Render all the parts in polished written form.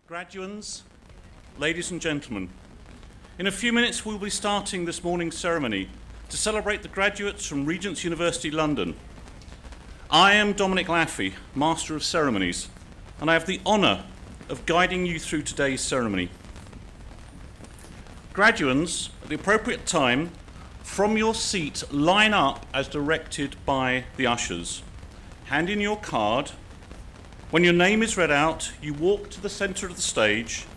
Graduands, ladies and gentlemen, in a few minutes we'll be starting this morning's ceremony to celebrate the graduates from Regent's University London. I am Dominic Laffey, Master of Ceremonies, and I have the honour of guiding you through today's ceremony. Graduands, at the appropriate time, from your seat, line up as directed by the ushers. Hand in your card. When your name is read out, you walk to the centre of the stage,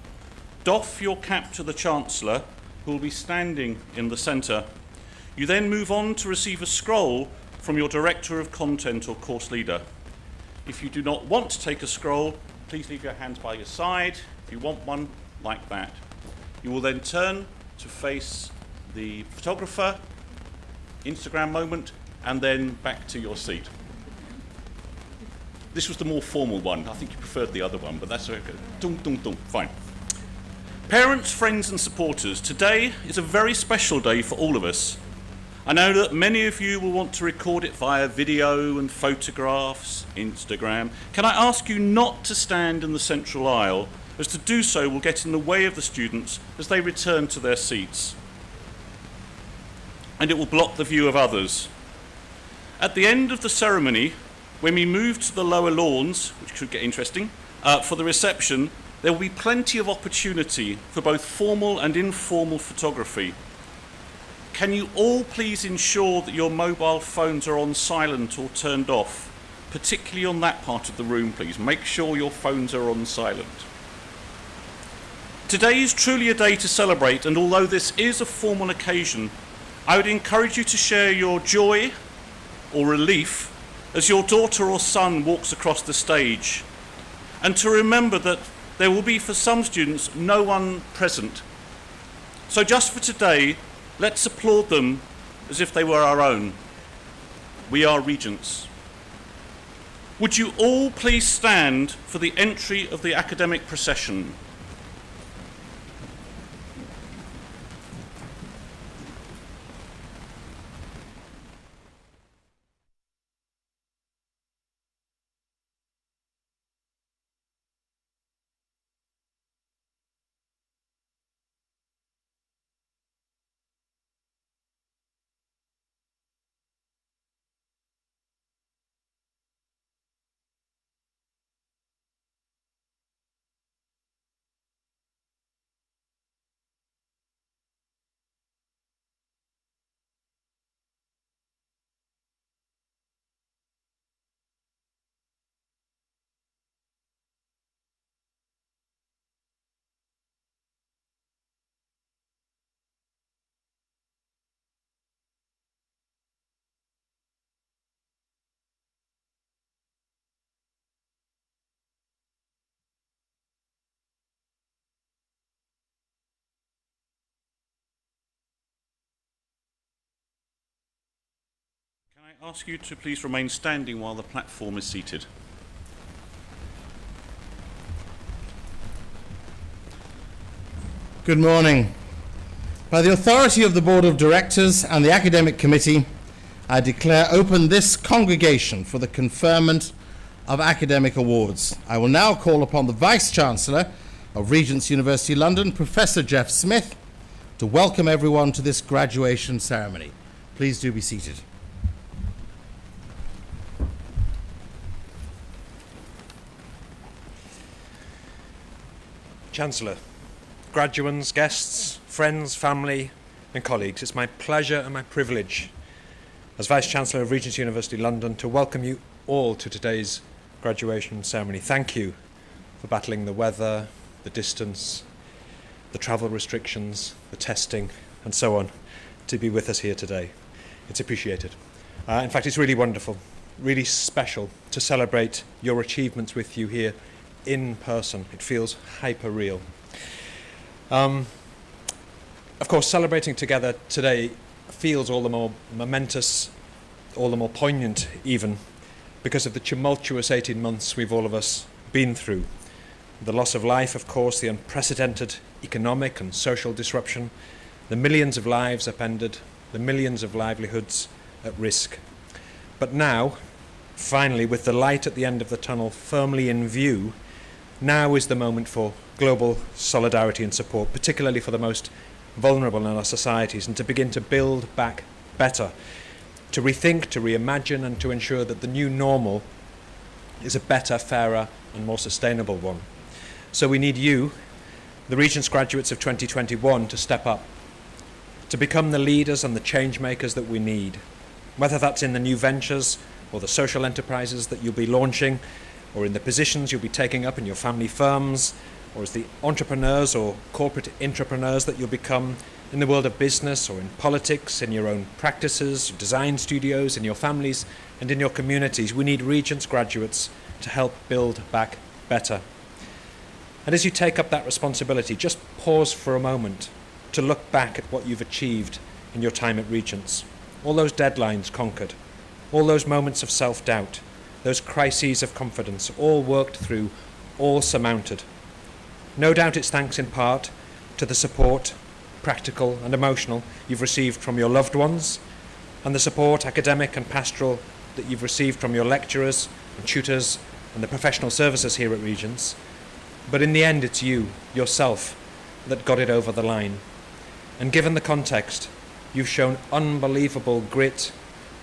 doff your cap to the Chancellor, who will be standing in the centre. You then move on to receive a scroll from your Director of Content or Course Leader. If you do not want to take a scroll, please leave your hands by your side. If you want one, like that. You will then turn to face the photographer, Instagram moment, and then back to your seat. This was the more formal one. I think you preferred the other one, but that's okay. Dum, dum, dum. Fine. Parents, friends and supporters, today is a very special day for all of us. I know that many of you will want to record it via video and photographs, Instagram. Can I ask you not to stand in the central aisle, as to do so will get in the way of the students as they return to their seats. And it will block the view of others. At the end of the ceremony, when we move to the lower lawns, which could get interesting, for the reception, there will be plenty of opportunity for both formal and informal photography. Can you all please ensure that your mobile phones are on silent or turned off, particularly on that part of the room, please. Make sure your phones are on silent. Today is truly a day to celebrate, and although this is a formal occasion, I would encourage you to share your joy or relief as your daughter or son walks across the stage, and to remember that there will be, for some students, no one present. So just for today, let's applaud them as if they were our own. We are Regents. Would you all please stand for the entry of the academic procession? Can I ask you to please remain standing while the platform is seated? Good morning. By the authority of the Board of Directors and the Academic Committee, I declare open this congregation for the conferment of academic awards. I will now call upon the Vice-Chancellor of Regent's University London, Professor Jeff Smith, to welcome everyone to this graduation ceremony. Please do be seated. Chancellor, graduands, guests, friends, family and colleagues, it's my pleasure and my privilege as Vice-Chancellor of Regent's University London to welcome you all to today's graduation ceremony. Thank you for battling the weather, the distance, the travel restrictions, the testing and so on to be with us here today. It's appreciated. In fact, it's really wonderful, really special to celebrate your achievements with you here in person. It feels hyper real. Of course, celebrating together today feels all the more momentous, all the more poignant even, because of the tumultuous 18 months we've all of us been through. The loss of life, of course, the unprecedented economic and social disruption, the millions of lives upended, the millions of livelihoods at risk. But now, finally, with the light at the end of the tunnel firmly in view, Now is the moment for global solidarity and support, particularly for the most vulnerable in our societies, and to begin to build back better, to rethink, to reimagine, and to ensure that the new normal is a better, fairer, and more sustainable one. So we need you, the Regents graduates of 2021, to step up, to become the leaders and the change makers that we need, whether that's in the new ventures or the social enterprises that you'll be launching, or in the positions you'll be taking up in your family firms, or as the entrepreneurs or corporate intrapreneurs that you'll become in the world of business or in politics, in your own practices, design studios, in your families and in your communities. We need Regents graduates to help build back better. And as you take up that responsibility, just pause for a moment to look back at what you've achieved in your time at Regents. All those deadlines conquered, all those moments of self-doubt, those crises of confidence, all worked through, all surmounted. No doubt it's thanks in part to the support, practical and emotional, you've received from your loved ones, and the support, academic and pastoral, that you've received from your lecturers and tutors and the professional services here at Regents. But in the end, it's you, yourself, that got it over the line. And given the context, you've shown unbelievable grit,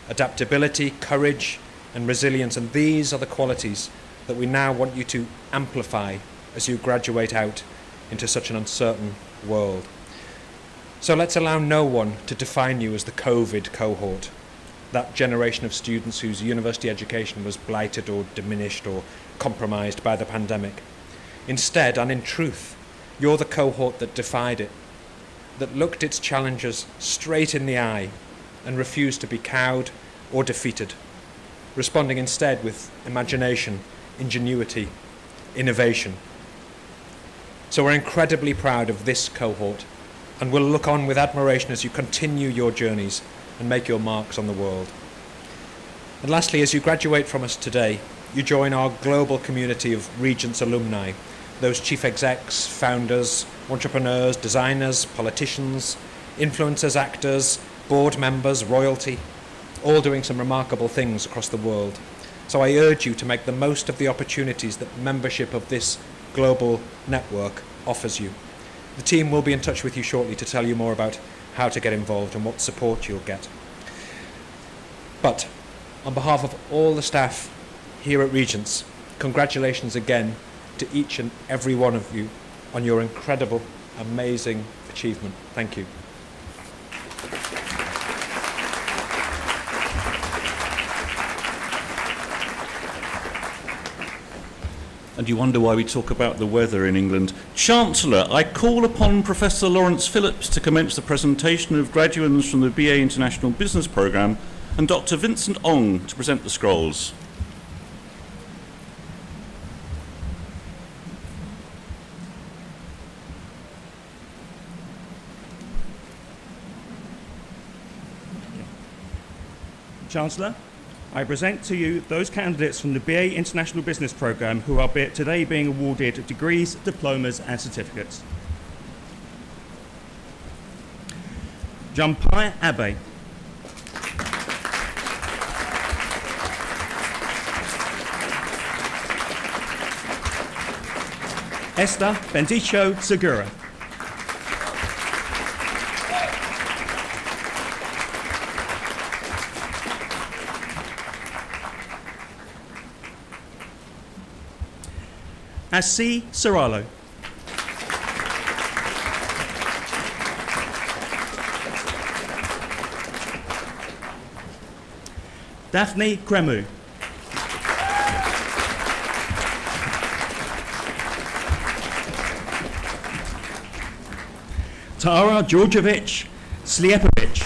adaptability, courage, and resilience, and these are the qualities that we now want you to amplify as you graduate out into such an uncertain world. So let's allow no one to define you as the COVID cohort, that generation of students whose university education was blighted or diminished or compromised by the pandemic. Instead, and in truth, you're the cohort that defied it, that looked its challengers straight in the eye and refused to be cowed or defeated, responding instead with imagination, ingenuity, innovation. So we're incredibly proud of this cohort, and we'll look on with admiration as you continue your journeys and make your marks on the world. And lastly, as you graduate from us today, you join our global community of Regents alumni, those chief execs, founders, entrepreneurs, designers, politicians, influencers, actors, board members, royalty, all doing some remarkable things across the world. So I urge you to make the most of the opportunities that membership of this global network offers you. The team will be in touch with you shortly to tell you more about how to get involved and what support you'll get. But on behalf of all the staff here at Regents, congratulations again to each and every one of you on your incredible, amazing achievement. Thank you. And you wonder why we talk about the weather in England. Chancellor, I call upon Professor Lawrence Phillips to commence the presentation of graduates from the BA International Business Programme and Dr. Vincent Ong to present the scrolls. Chancellor, I present to you those candidates from the BA International Business Programme who are today being awarded degrees, diplomas and certificates. Jampai Abe. Esther Bendicho Segura. Asi Serralo. Daphne Kremu. Tara Djordjevic Sliepovic.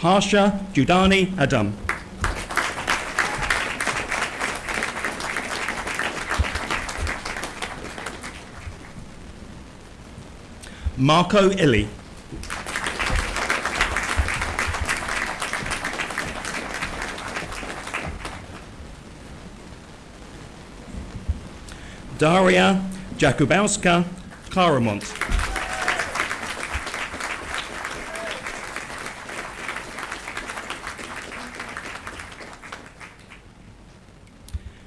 Harsha Judani Adam. Marco Illy. Daria Jakubowska Karamont.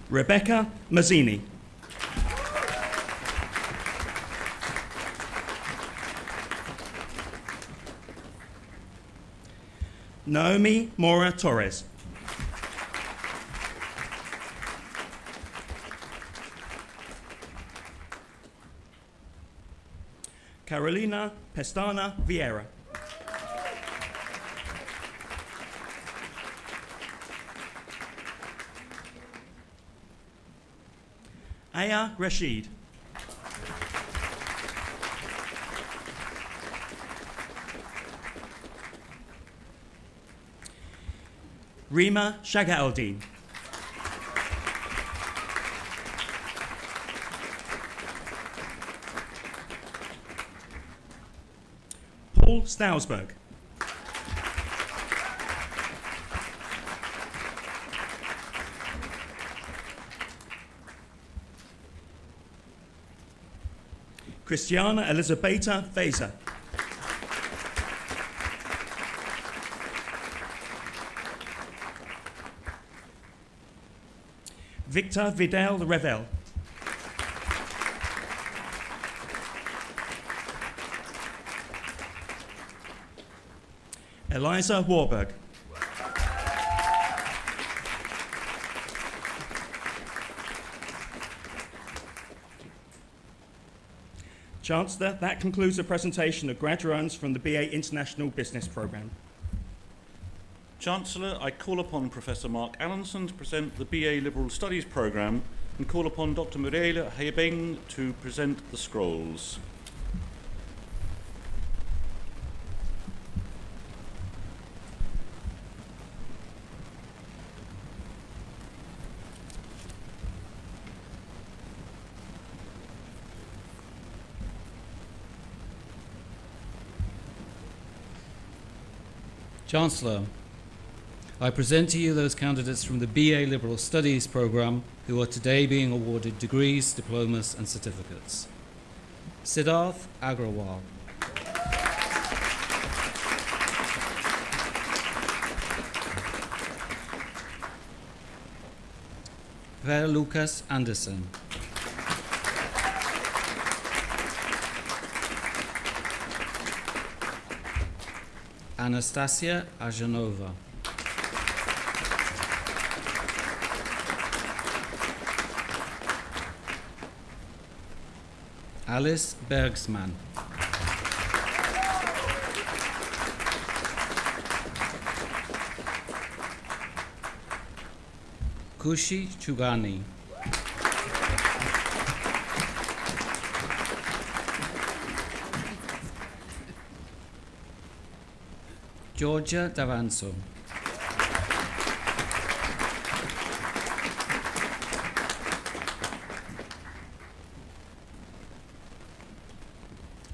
Rebecca Mazzini. Naomi Mora Torres. Carolina Pestana Vieira. Aya Rashid. Rima Shagaldin. Paul Stausberg. Christiana Elisabetta Fazer. Victor Vidal Revel. Eliza Warburg. Chancellor, that concludes the presentation of graduates from the BA International Business Programme. Chancellor, I call upon Professor Mark Allenson to present the BA Liberal Studies Programme and call upon Dr. Muriela Hebeng to present the scrolls. Chancellor, I present to you those candidates from the BA Liberal Studies programme who are today being awarded degrees, diplomas and certificates. Siddharth Agrawal. Per Lucas Andersen. Anastasia Ajanova. Alice Bergsman. Kushi Chugani. Georgia Davanzo.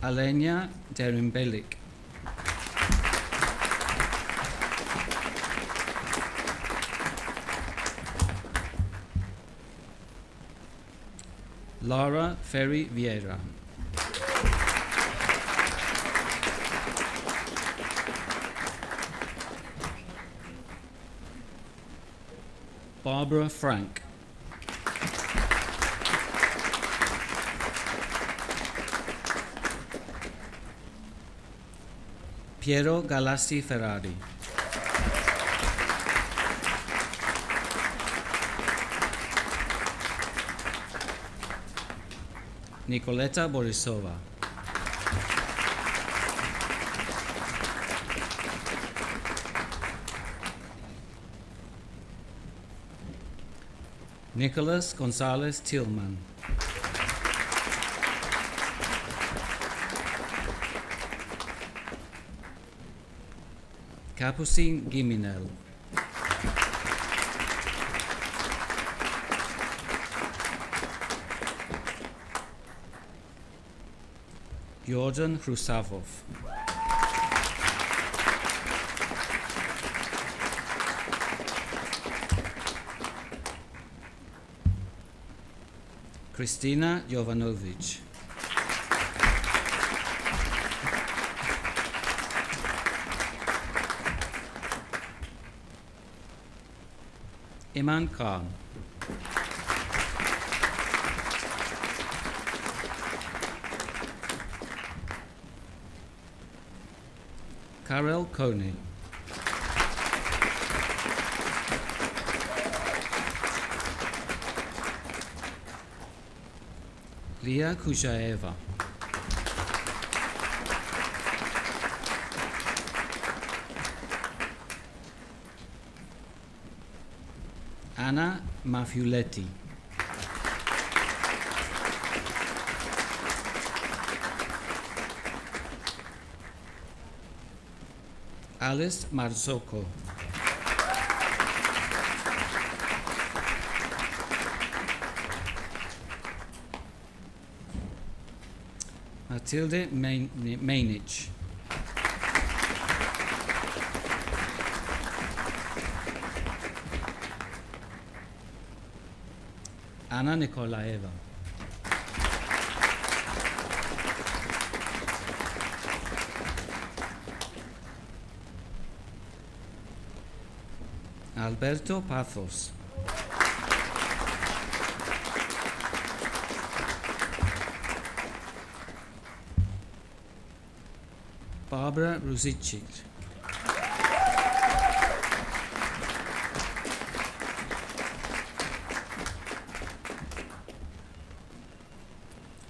Alenia Derimbelik. Lara Ferry Vieira. Barbara Frank. Piero Galassi Ferrari. Nicoletta Borisova. Nicholas Gonzalez Tillman. Capucine Giminel. Jordan Hrusavov. Kristina Jovanovic. Iman Khan. Karel Koning. Lia Kujaeva. Anna Mafiuletti. Alice Marzocco. Matilde Mainich. Anna Nikolaeva. Alberto Pathos. Barbara Rusicic.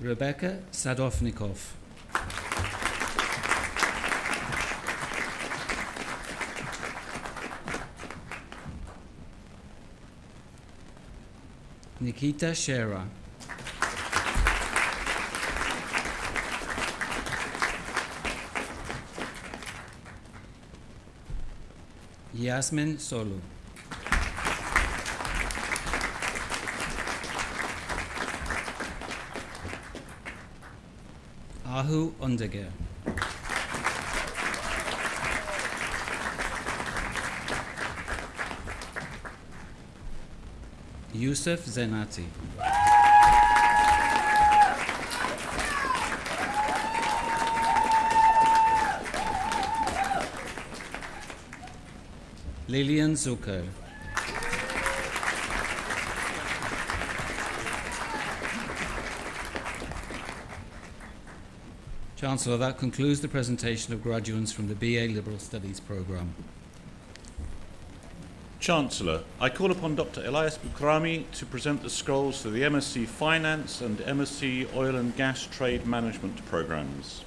Rebecca Sadovnikov. Nikita Shera. Yasmin Solu. Ahu Undeger. Yusuf Zenati. Lilian Zucker. Chancellor, that concludes the presentation of graduates from the BA Liberal Studies programme. Chancellor, I call upon Dr. Elias Bukrami to present the scrolls for the MSc Finance and MSc Oil and Gas Trade Management programmes.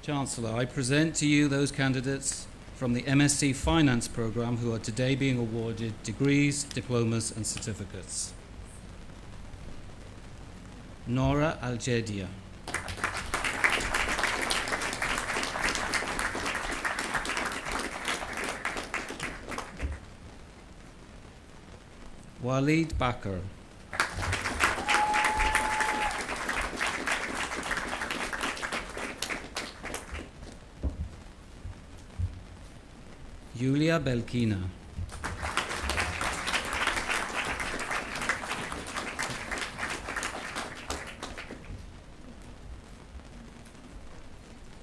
Chancellor, I present to you those candidates from the MSc Finance programme who are today being awarded degrees, diplomas and certificates. Nora Algedia. Walid Bakr. Yulia Belkina.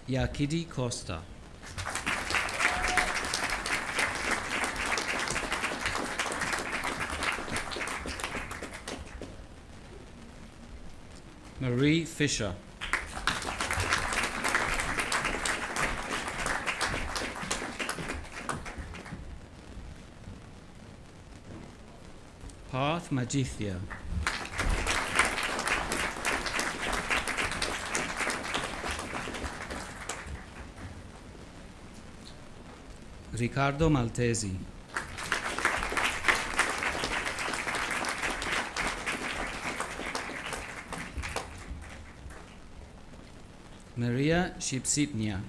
Yakidi Costa. Marie Fisher. Parth Majithia. Riccardo Maltesi. Maria Shipsipnia.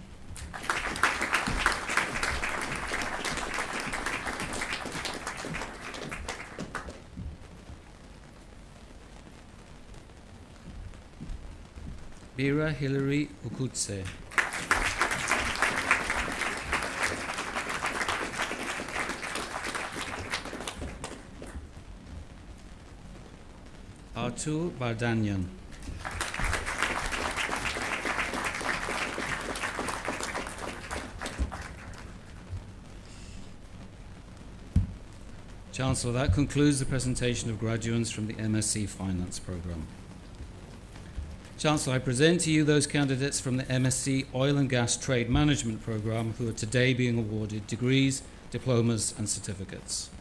Bira Hilary Ukutse. Artur Vardanyan. Chancellor, that concludes the presentation of graduates from the MSc Finance programme. Chancellor, I present to you those candidates from the MSc Oil and Gas Trade Management programme who are today being awarded degrees, diplomas and certificates.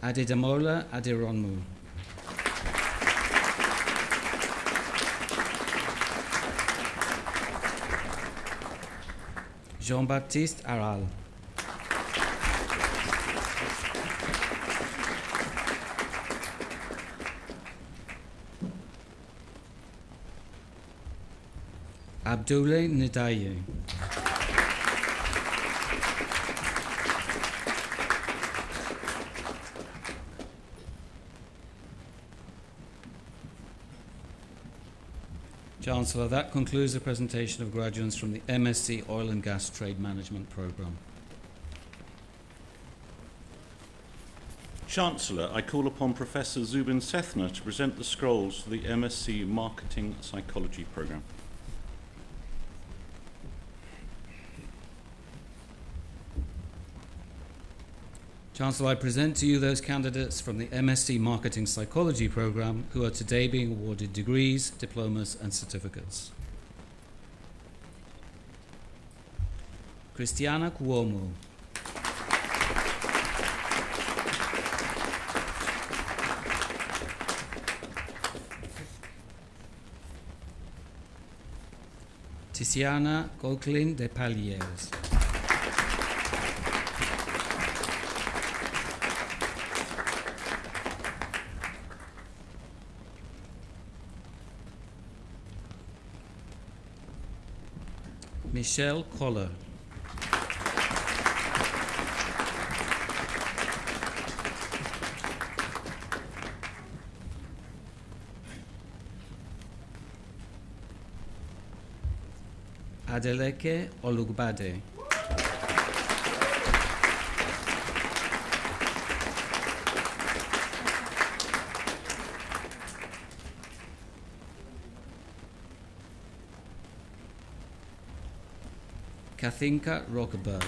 Adedamola Aderonmu. Jean-Baptiste Aral. Abdoulaye Ndiaye. Chancellor, that concludes the presentation of graduates from the MSc Oil and Gas Trade Management programme. Chancellor, I call upon Professor Zubin Sethna to present the scrolls for the MSc Marketing Psychology programme. Chancellor, I present to you those candidates from the MSc Marketing Psychology programme who are today being awarded degrees, diplomas and certificates. Cristiana Cuomo. Tiziana Coquelin de Paliers. Michelle Koller. Adeleke Olugbade. Kathinka Rockerberg.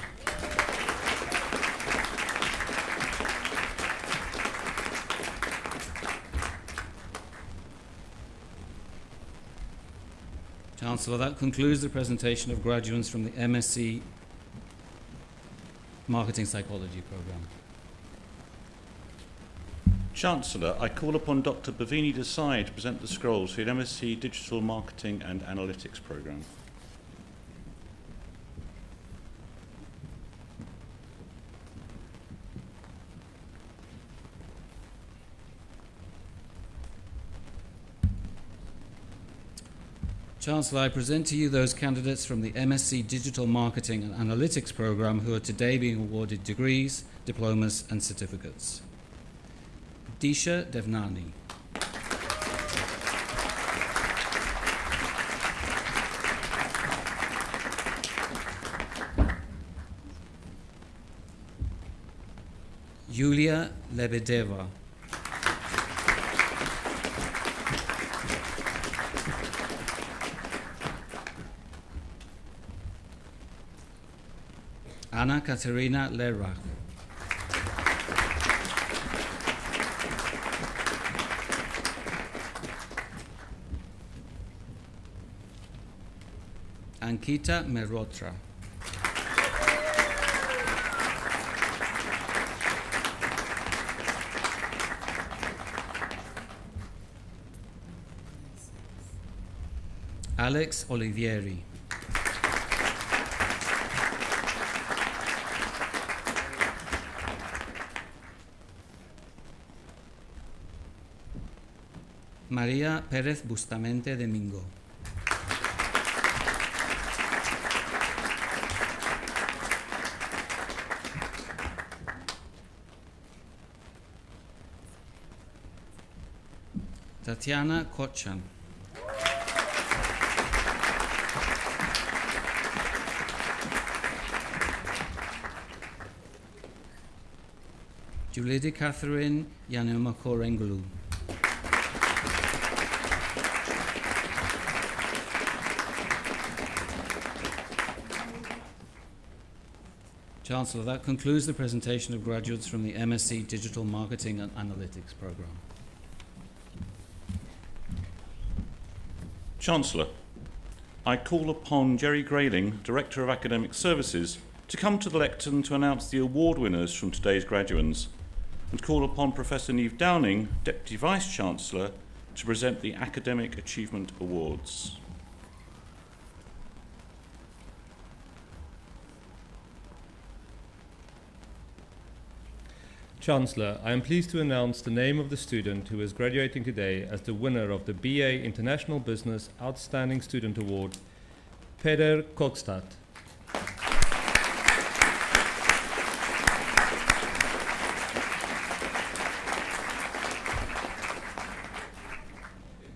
Chancellor, that concludes the presentation of graduates from the MSc Marketing Psychology programme. Chancellor, I call upon Dr. Bhavini Desai to present the scrolls for the MSc Digital Marketing and Analytics programme. Chancellor, I present to you those candidates from the MSc Digital Marketing and Analytics programme who are today being awarded degrees, diplomas and certificates. Disha Devnani. Yulia Lebedeva. Anna Katerina Lerach. Ankita Merotra. Alex Olivieri. María Pérez Bustamente Domingo. Tatiana Kochan. Julide Catherine Yanemakorenglu. Chancellor, that concludes the presentation of graduates from the MSc Digital Marketing and Analytics programme. Chancellor, I call upon Jerry Grayling, Director of Academic Services, to come to the lectern to announce the award winners from today's graduands, and call upon Professor Niamh Downing, Deputy Vice-Chancellor, to present the Academic Achievement Awards. Chancellor, I am pleased to announce the name of the student who is graduating today as the winner of the BA International Business Outstanding Student Award, Peder Kokstad.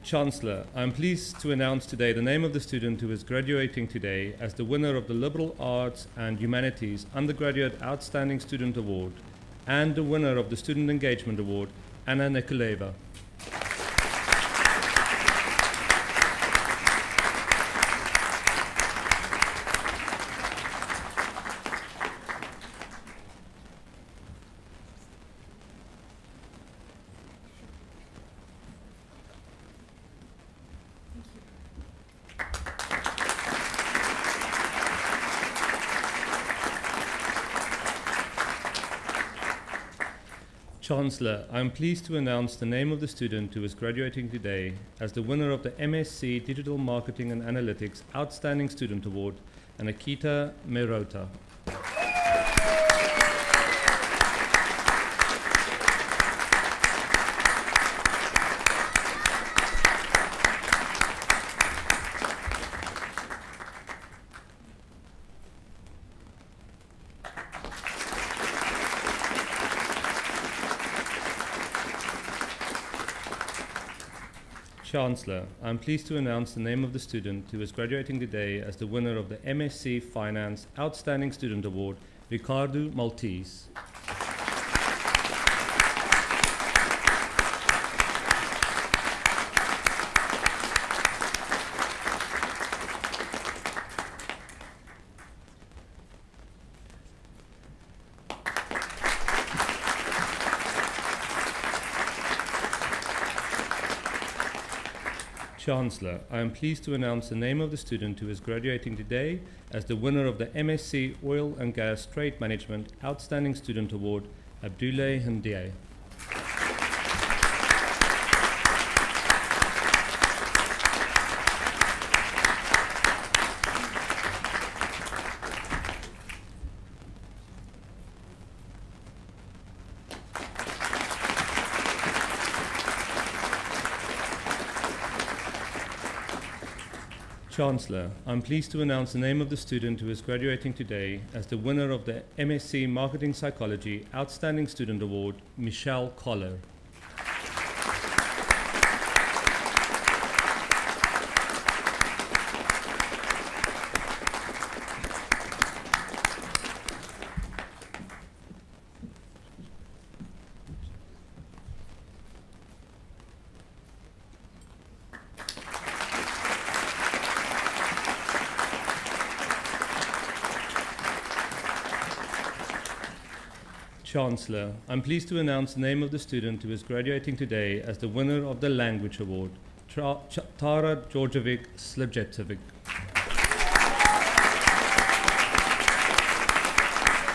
Chancellor, I am pleased to announce today the name of the student who is graduating today as the winner of the Liberal Arts and Humanities Undergraduate Outstanding Student Award, and the winner of the Student Engagement Award, Anna Nikoleva. Chancellor, I am pleased to announce the name of the student who is graduating today as the winner of the MSc Digital Marketing and Analytics Outstanding Student Award, Anakita Merota. Chancellor, I am pleased to announce the name of the student who is graduating today as the winner of the MSc Finance Outstanding Student Award, Ricardo Maltese. Chancellor, I am pleased to announce the name of the student who is graduating today as the winner of the MSc Oil and Gas Trade Management Outstanding Student Award, Abdoulaye Hendiaye. Chancellor, I am pleased to announce the name of the student who is graduating today as the winner of the MSc Marketing Psychology Outstanding Student Award, Michelle Collar. Chancellor, I'm pleased to announce the name of the student who is graduating today as the winner of the Language Award, Tara Georgievic Slivjetovic.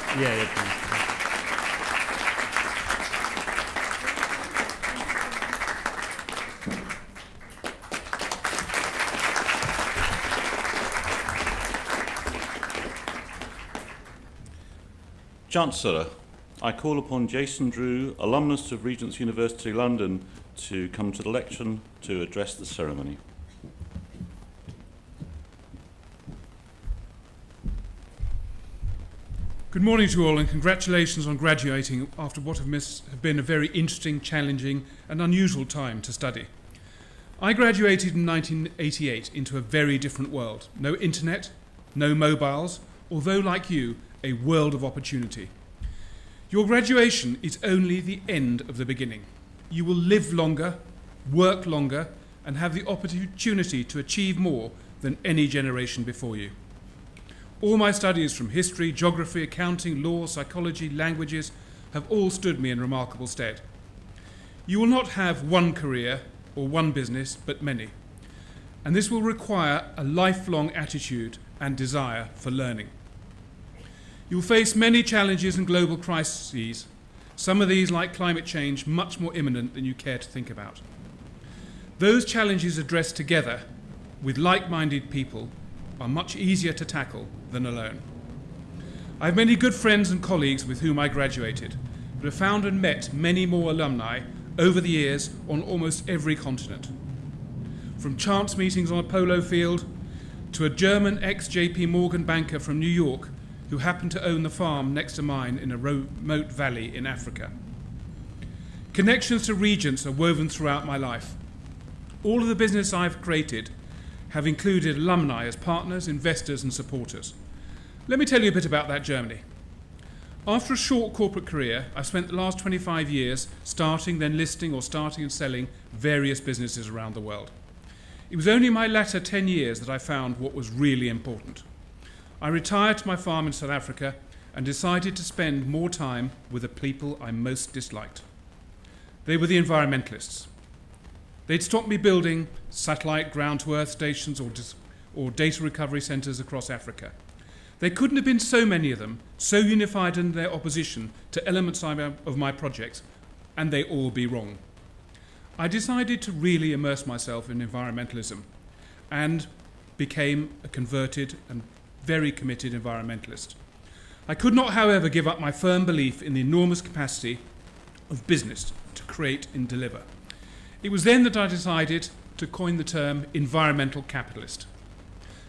Please. Chancellor, I call upon Jason Drew, alumnus of Regent's University London, to come to the lectern to address the ceremony. Good morning to all, and congratulations on graduating after what have been a very interesting, challenging and unusual time to study. I graduated in 1988 into a very different world. No internet, no mobiles, although like you, a world of opportunity. Your graduation is only the end of the beginning. You will live longer, work longer, and have the opportunity to achieve more than any generation before you. All my studies from history, geography, accounting, law, psychology, languages have all stood me in remarkable stead. You will not have one career or one business, but many. And this will require a lifelong attitude and desire for learning. You will face many challenges and global crises, some of these, like climate change, much more imminent than you care to think about. Those challenges addressed together with like-minded people are much easier to tackle than alone. I have many good friends and colleagues with whom I graduated, but have found and met many more alumni over the years on almost every continent. From chance meetings on a polo field to a German ex-JP Morgan banker from New York who happened to own the farm next to mine in a remote valley in Africa. Connections to regions are woven throughout my life. All of the business I've created have included alumni as partners, investors and supporters. Let me tell you a bit about that journey. After a short corporate career, I spent the last 25 years starting, then listing or starting and selling various businesses around the world. It was only in my latter 10 years that I found what was really important. I retired to my farm in South Africa and decided to spend more time with the people I most disliked. They were the environmentalists. They'd stopped me building satellite ground-to-earth stations or data recovery centres across Africa. There couldn't have been so many of them, so unified in their opposition to elements of my projects, and they all be wrong. I decided to really immerse myself in environmentalism and became a converted and very committed environmentalist. I could not, however, give up my firm belief in the enormous capacity of business to create and deliver. It was then that I decided to coin the term environmental capitalist,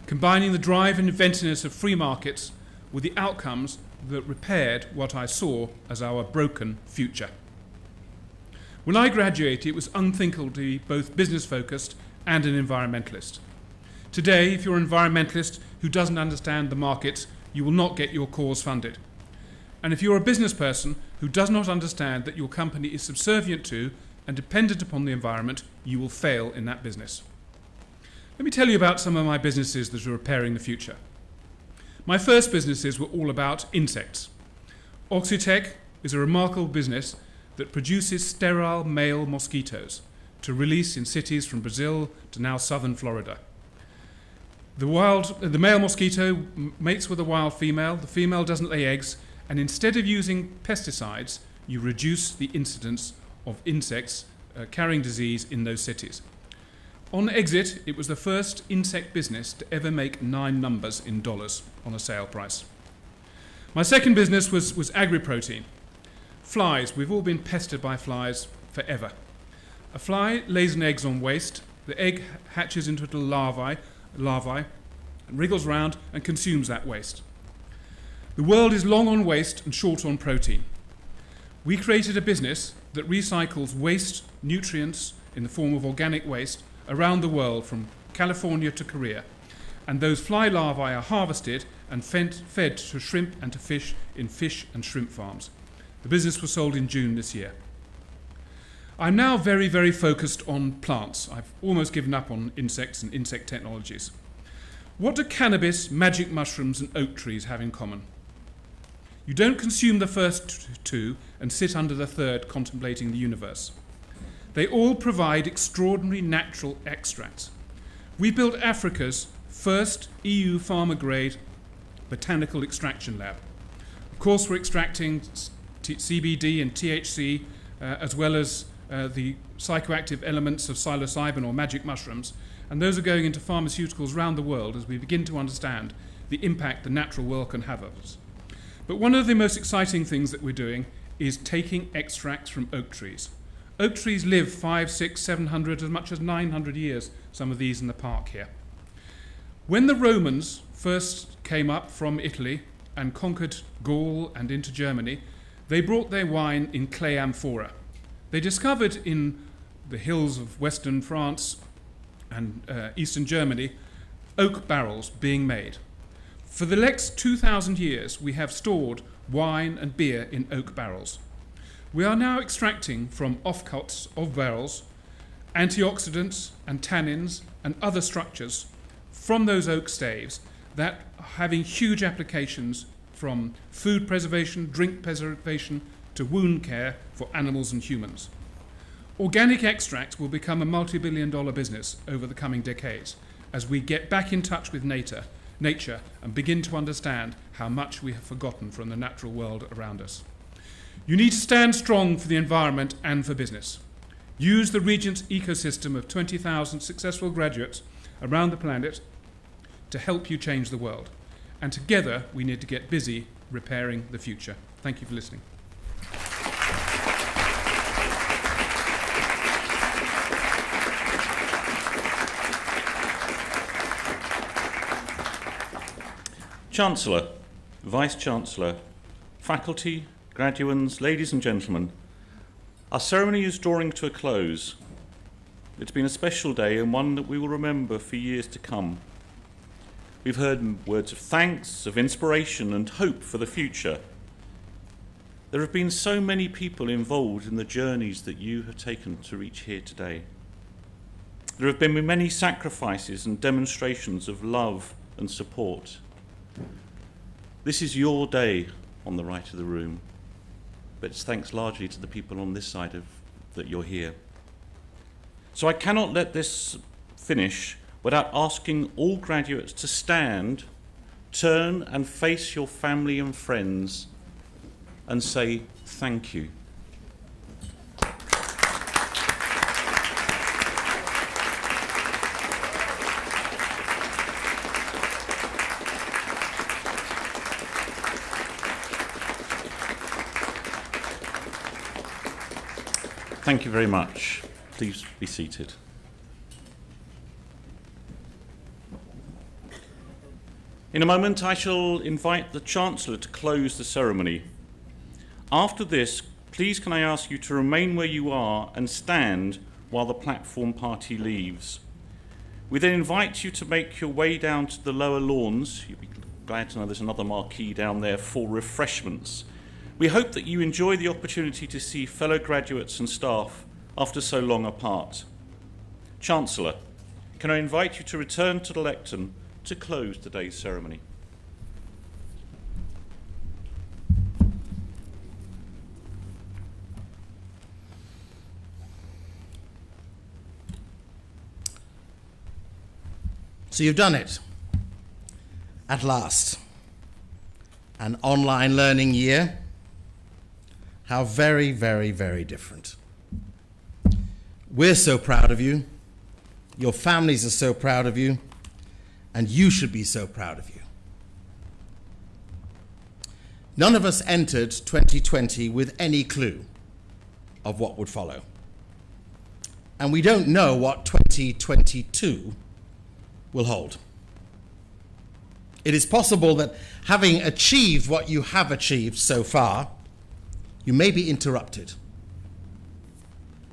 combining the drive and inventiveness of free markets with the outcomes that repaired what I saw as our broken future. When I graduated, it was unthinkable to be both business-focused and an environmentalist. Today, if you're an environmentalist who doesn't understand the markets, you will not get your cause funded. And if you're a business person who does not understand that your company is subservient to and dependent upon the environment, you will fail in that business. Let me tell you about some of my businesses that are repairing the future. My first businesses were all about insects. Oxitec is a remarkable business that produces sterile male mosquitoes to release in cities from Brazil to now southern Florida. The male mosquito mates with a wild female, the female doesn't lay eggs, and instead of using pesticides, you reduce the incidence of insects carrying disease in those cities. On exit, it was the first insect business to ever make 9 numbers in dollars on a sale price. My second business was agri-protein. Flies. We've all been pestered by flies forever. A fly lays an egg on waste. The egg hatches into little larvae, and wriggles round and consumes that waste. The world is long on waste and short on protein. We created a business that recycles waste nutrients in the form of organic waste around the world from California to Korea, and those fly larvae are harvested and fed to shrimp and to fish in fish and shrimp farms. The business was sold in June this year. I'm now very, very focused on plants. I've almost given up on insects and insect technologies. What do cannabis, magic mushrooms and oak trees have in common? You don't consume the first two and sit under the third contemplating the universe. They all provide extraordinary natural extracts. We built Africa's first EU pharma-grade botanical extraction lab. Of course, we're extracting CBD and THC, as well as the psychoactive elements of psilocybin or magic mushrooms, and those are going into pharmaceuticals around the world as we begin to understand the impact the natural world can have of us. But one of the most exciting things that we're doing is taking extracts from oak trees. Oak trees live 500, 600, 700, as much as 900 years, some of these in the park here. When the Romans first came up from Italy and conquered Gaul and into Germany, they brought their wine in clay amphora. They discovered in the hills of western France and eastern Germany oak barrels being made. For the next 2,000 years, we have stored wine and beer in oak barrels. We are now extracting from offcuts of barrels antioxidants and tannins and other structures from those oak staves that having huge applications from food preservation, drink preservation, to wound care for animals and humans. Organic extracts will become a multi-billion-dollar business over the coming decades as we get back in touch with nature and begin to understand how much we have forgotten from the natural world around us. You need to stand strong for the environment and for business. Use the Regent's ecosystem of 20,000 successful graduates around the planet to help you change the world. And together we need to get busy repairing the future. Thank you for listening. Chancellor, Vice-Chancellor, faculty, graduands, ladies and gentlemen, our ceremony is drawing to a close. It's been a special day and one that we will remember for years to come. We've heard words of thanks, of inspiration and hope for the future. There have been so many people involved in the journeys that you have taken to reach here today. There have been many sacrifices and demonstrations of love and support. This is your day on the right of the room, but it's thanks largely to the people on this side that you're here. So I cannot let this finish without asking all graduates to stand, turn and face your family and friends and say thank you. Thank you very much. Please be seated. In a moment, I shall invite the Chancellor to close the ceremony. After this, please can I ask you to remain where you are and stand while the platform party leaves. We then invite you to make your way down to the lower lawns. You'll be glad to know there's another marquee down there for refreshments. We hope that you enjoy the opportunity to see fellow graduates and staff after so long apart. Chancellor, can I invite you to return to the lectern to close today's ceremony? So you've done it. At last. An online learning year. How very, very, very different. We're so proud of you. Your families are so proud of you. And you should be so proud of you. None of us entered 2020 with any clue of what would follow. And we don't know what 2022 will hold. It is possible that having achieved what you have achieved so far, you may be interrupted.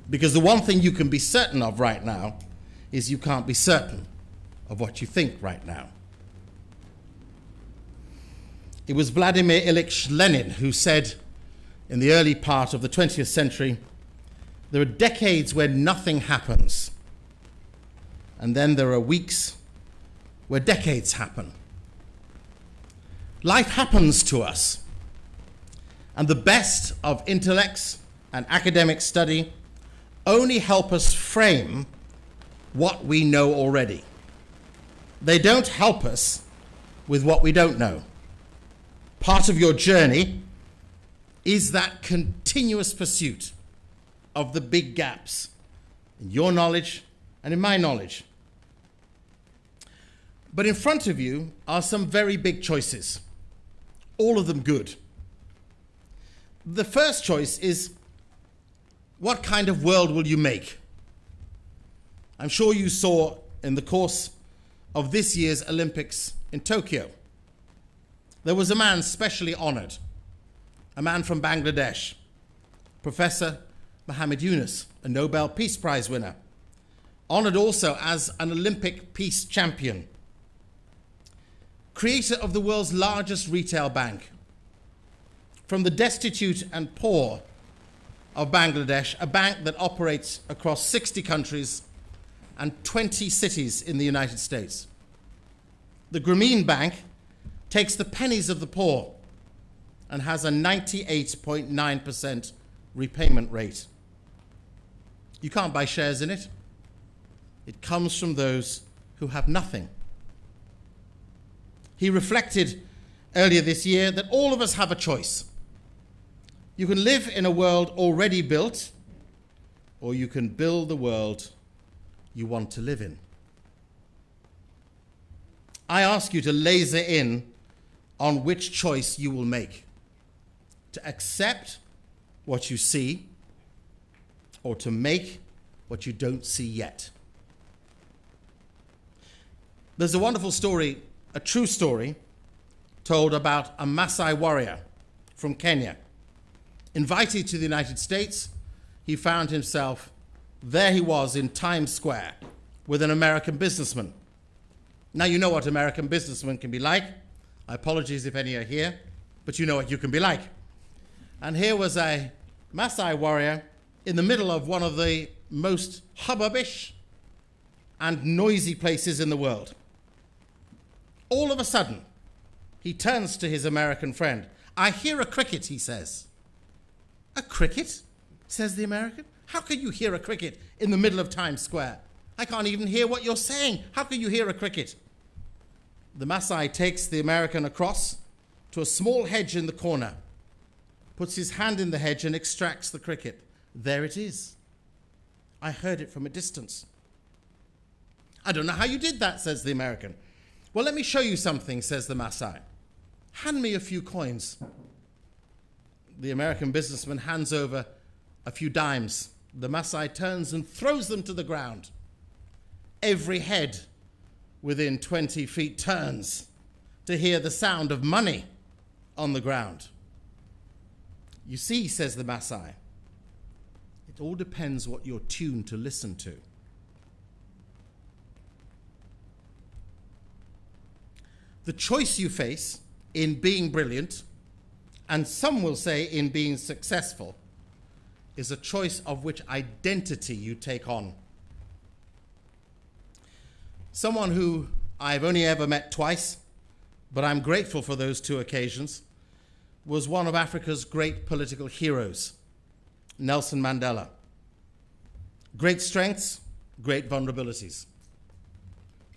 Because the one thing you can be certain of right now is you can't be certain of what you think right now. It was Vladimir Ilyich Lenin who said in the early part of the 20th century, there are decades where nothing happens, and then there are weeks where decades happen. Life happens to us. And the best of intellects and academic study only help us frame what we know already. They don't help us with what we don't know. Part of your journey is that continuous pursuit of the big gaps in your knowledge and in my knowledge. But in front of you are some very big choices, all of them good. The first choice is, what kind of world will you make? I'm sure you saw in the course of this year's Olympics in Tokyo, there was a man specially honored, a man from Bangladesh, Professor Muhammad Yunus, a Nobel Peace Prize winner, honored also as an Olympic peace champion, creator of the world's largest retail bank. From the destitute and poor of Bangladesh, a bank that operates across 60 countries and 20 cities in the United States. The Grameen Bank takes the pennies of the poor and has a 98.9% repayment rate. You can't buy shares in it. It comes from those who have nothing. He reflected earlier this year that all of us have a choice. You can live in a world already built, or you can build the world you want to live in. I ask you to laser in on which choice you will make. To accept what you see, or to make what you don't see yet. There's a wonderful story, a true story, told about a Maasai warrior from Kenya. Invited to the United States, he found himself, there he was in Times Square with an American businessman. Now you know what American businessmen can be like. I apologize if any are here, but you know what you can be like. And here was a Maasai warrior in the middle of one of the most hubbubbish and noisy places in the world. All of a sudden, he turns to his American friend. "I hear a cricket," he says. "A cricket?" says the American. "How can you hear a cricket in the middle of Times Square? I can't even hear what you're saying. How can you hear a cricket?" The Maasai takes the American across to a small hedge in the corner, puts his hand in the hedge and extracts the cricket. There it is. I heard it from a distance. "I don't know how you did that," says the American. "Well, let me show you something," says the Maasai. "Hand me a few coins." The American businessman hands over a few dimes. The Maasai turns and throws them to the ground. Every head within 20 feet turns to hear the sound of money on the ground. "You see," says the Maasai, "it all depends what you're tuned to listen to." The choice you face in being brilliant, and some will say in being successful, is a choice of which identity you take on. Someone who I've only ever met twice, but I'm grateful for those two occasions, was one of Africa's great political heroes, Nelson Mandela. Great strengths, great vulnerabilities.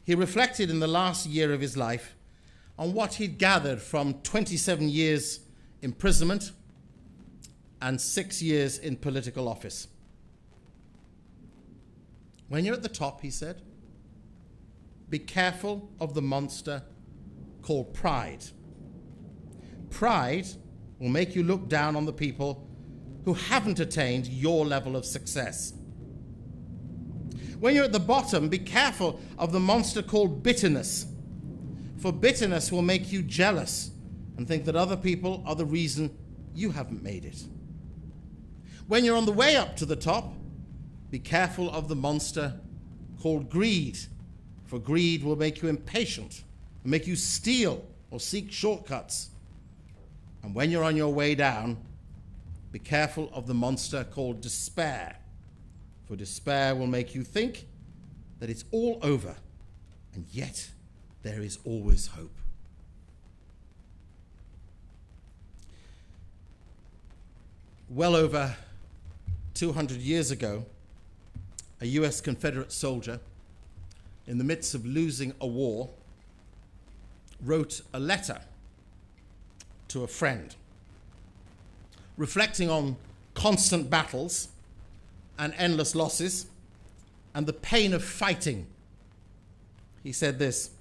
He reflected in the last year of his life on what he'd gathered from 27 years imprisonment and 6 years in political office. When you're at the top, he said, be careful of the monster called pride. Pride will make you look down on the people who haven't attained your level of success. When you're at the bottom, be careful of the monster called bitterness. For bitterness will make you jealous and think that other people are the reason you haven't made it. When you're on the way up to the top, be careful of the monster called greed. For greed will make you impatient and make you steal or seek shortcuts. And when you're on your way down, be careful of the monster called despair. For despair will make you think that it's all over, and yet there is always hope. Well over 200 years ago, a US Confederate soldier, in the midst of losing a war, wrote a letter to a friend, reflecting on constant battles and endless losses and the pain of fighting. He said this: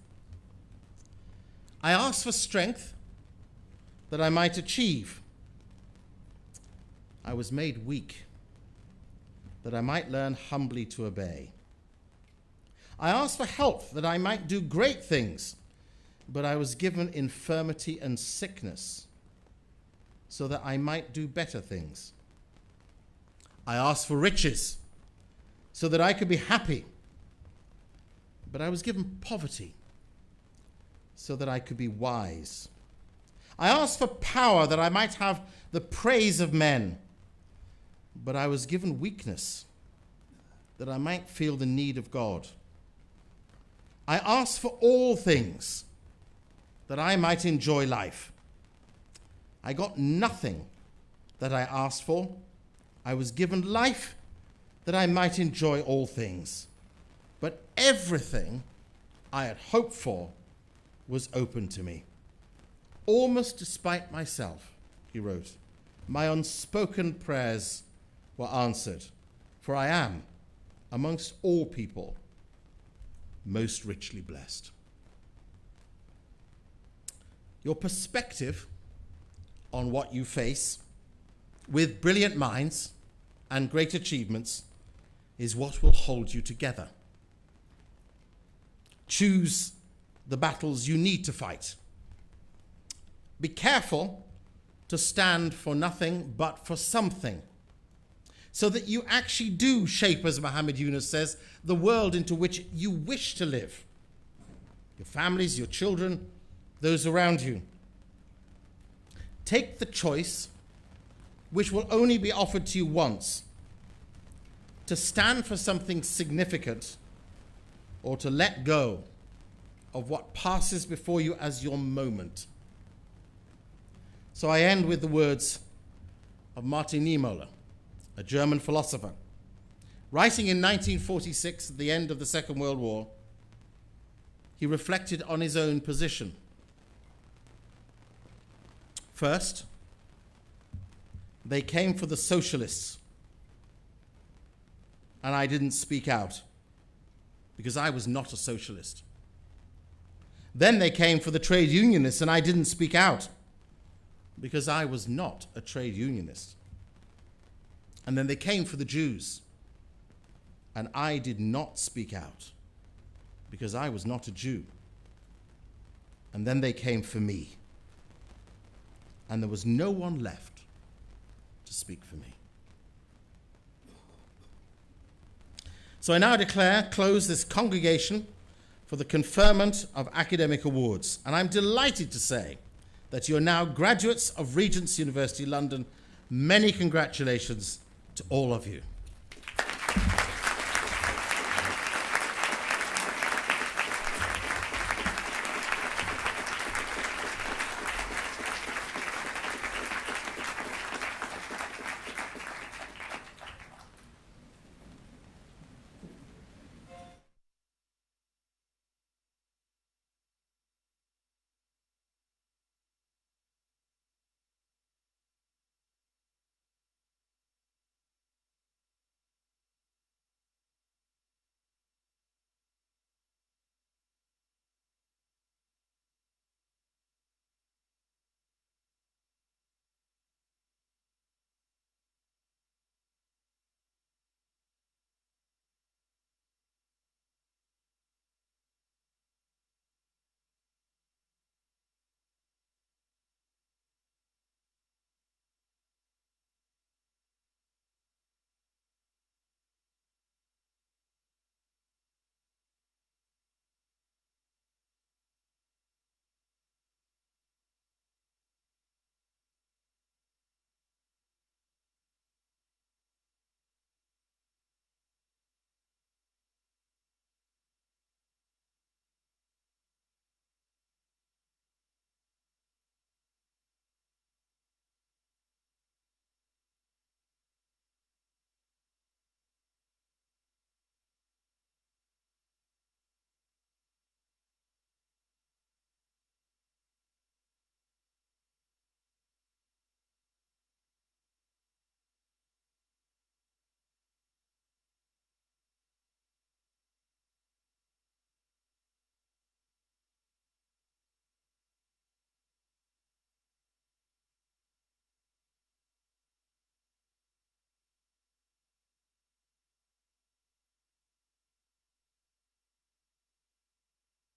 I asked for strength that I might achieve. I was made weak that I might learn humbly to obey. I asked for health that I might do great things, but I was given infirmity and sickness so that I might do better things. I asked for riches so that I could be happy, but I was given poverty so that I could be wise. I asked for power that I might have the praise of men, but I was given weakness that I might feel the need of God. I asked for all things that I might enjoy life. I got nothing that I asked for. I was given life that I might enjoy all things. But everything I had hoped for was open to me. Almost despite myself, he wrote, my unspoken prayers were answered, for I am, amongst all people, most richly blessed. Your perspective on what you face, with brilliant minds and great achievements, is what will hold you together. Choose the battles you need to fight. Be careful to stand for nothing but for something, so that you actually do shape, as Muhammad Yunus says, the world into which you wish to live. Your families, your children, those around you. Take the choice, which will only be offered to you once, to stand for something significant or to let go of what passes before you as your moment. So I end with the words of Martin Niemöller, a German philosopher. Writing in 1946 at the end of the Second World War, he reflected on his own position. First, they came for the socialists, and I didn't speak out because I was not a socialist. Then they came for the trade unionists, and I didn't speak out because I was not a trade unionist. And then they came for the Jews, and I did not speak out because I was not a Jew. And then they came for me, and there was no one left to speak for me. So I now close this congregation for the conferment of academic awards. And I'm delighted to say that you're now graduates of Regent's University London. Many congratulations to all of you.